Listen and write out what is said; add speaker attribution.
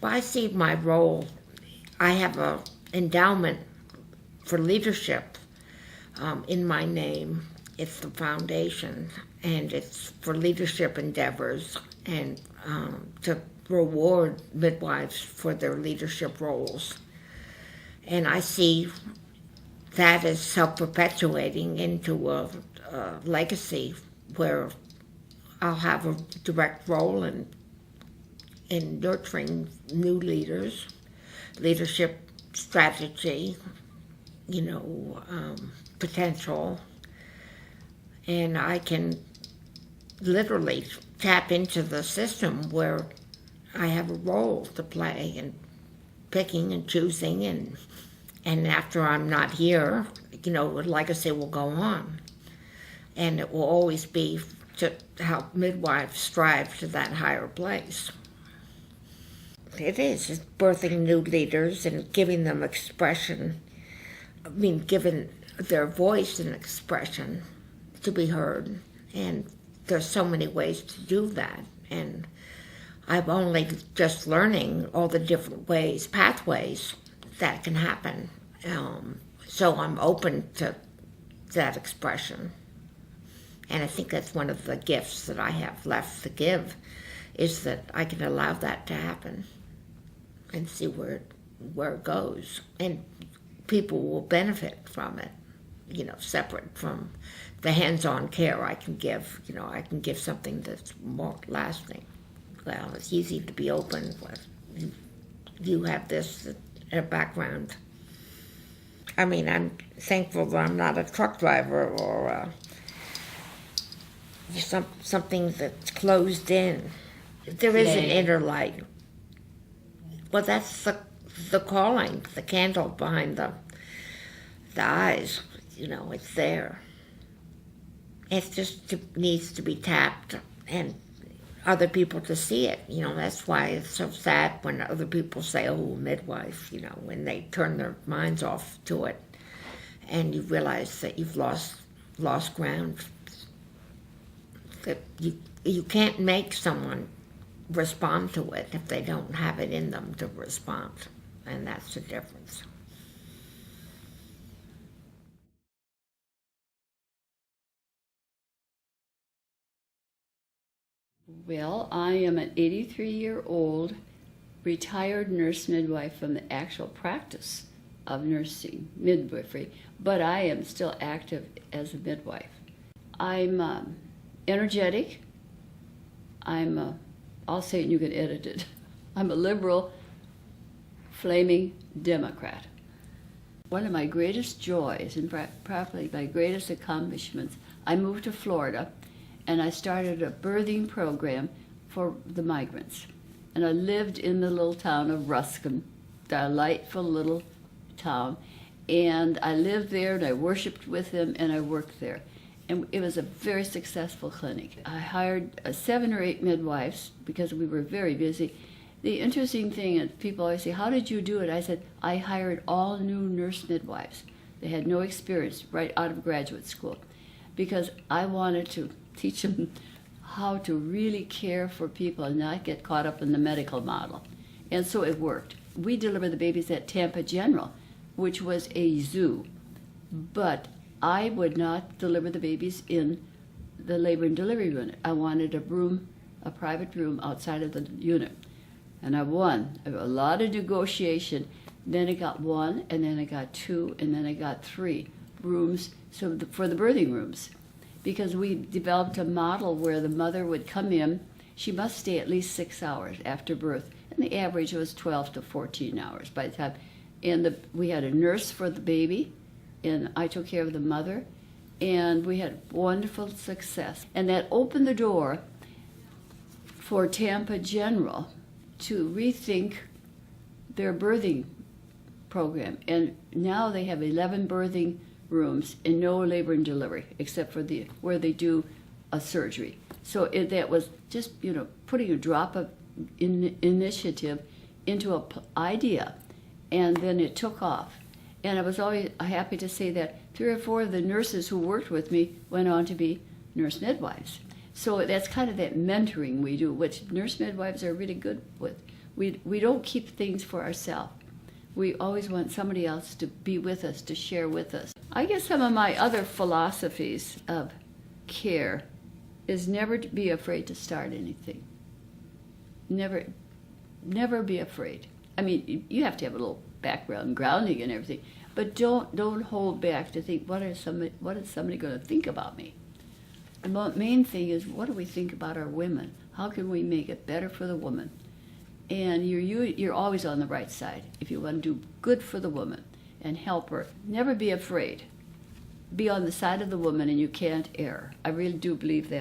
Speaker 1: Well, I see my role. I have a endowment for leadership in my name. It's the foundation, and it's for leadership endeavors and to reward midwives for their leadership roles. And I see that as self-perpetuating into a legacy where I'll have a direct role in nurturing new leaders, leadership strategy, potential, and I can literally tap into the system where I have a role to play in picking and choosing, and after I'm not here, the legacy will go on, and it will always be to help midwives strive to that higher place. It is. It's birthing new leaders and giving them expression. Giving their voice and expression to be heard. And there's so many ways to do that. And I'm only just learning all the different ways, pathways that can happen. So I'm open to that expression. And I think that's one of the gifts that I have left to give, is that I can allow that to happen and see where it goes. And people will benefit from it, separate from the hands-on care I can give. I can give something that's more lasting. Well, it's easy to be open with. You have this background. I'm thankful that I'm not a truck driver or something that's closed in. There is an inner light. Well, that's the calling, the candle behind the eyes. It's there. It just needs to be tapped and other people to see it. That's why it's so sad when other people say, "Oh, midwife," when they turn their minds off to it, and you realize that you've lost ground. That you can't make someone respond to it if they don't have it in them to respond, and that's the difference.
Speaker 2: Well, I am an 83-year-old retired nurse midwife from the actual practice of nursing midwifery, but I am still active as a midwife. I'm energetic. I'll say it and you can edit it. I'm a liberal, flaming Democrat. One of my greatest joys and probably my greatest accomplishments, I moved to Florida and I started a birthing program for the migrants. And I lived in the little town of Ruskin, delightful little town. And I lived there and I worshiped with them and I worked there. And it was a very successful clinic. I hired 7 or 8 midwives because we were very busy. The interesting thing is people always say, "How did you do it?" I said, I hired all new nurse midwives. They had no experience right out of graduate school because I wanted to teach them how to really care for people and not get caught up in the medical model. And so it worked. We delivered the babies at Tampa General, which was a zoo. But I would not deliver the babies in the labor and delivery unit. I wanted a private room outside of the unit. And I won. A lot of negotiation. Then I got 1, and then I got 2, and then I got 3 rooms for the birthing rooms. Because we developed a model where the mother would come in. She must stay at least 6 hours after birth. And the average was 12 to 14 hours by the time. And we had a nurse for the baby, and I took care of the mother, and we had wonderful success. And that opened the door for Tampa General to rethink their birthing program. And now they have 11 birthing rooms and no labor and delivery, except for where they do a surgery. So that was just, putting a drop of initiative into an idea, and then it took off. And I was always happy to say that 3 or 4 of the nurses who worked with me went on to be nurse midwives. So that's kind of that mentoring we do, which nurse midwives are really good with. We don't keep things for ourselves. We always want somebody else to be with us, to share with us. I guess some of my other philosophies of care is never to be afraid to start anything. Never be afraid. I mean, you have to have a little background grounding and everything, but don't hold back to think, what is somebody going to think about me? The main thing is, what do we think about our women? How can we make it better for the woman? And you're always on the right side if you want to do good for the woman and help her. Never be afraid. Be on the side of the woman, and you can't err. I really do believe that.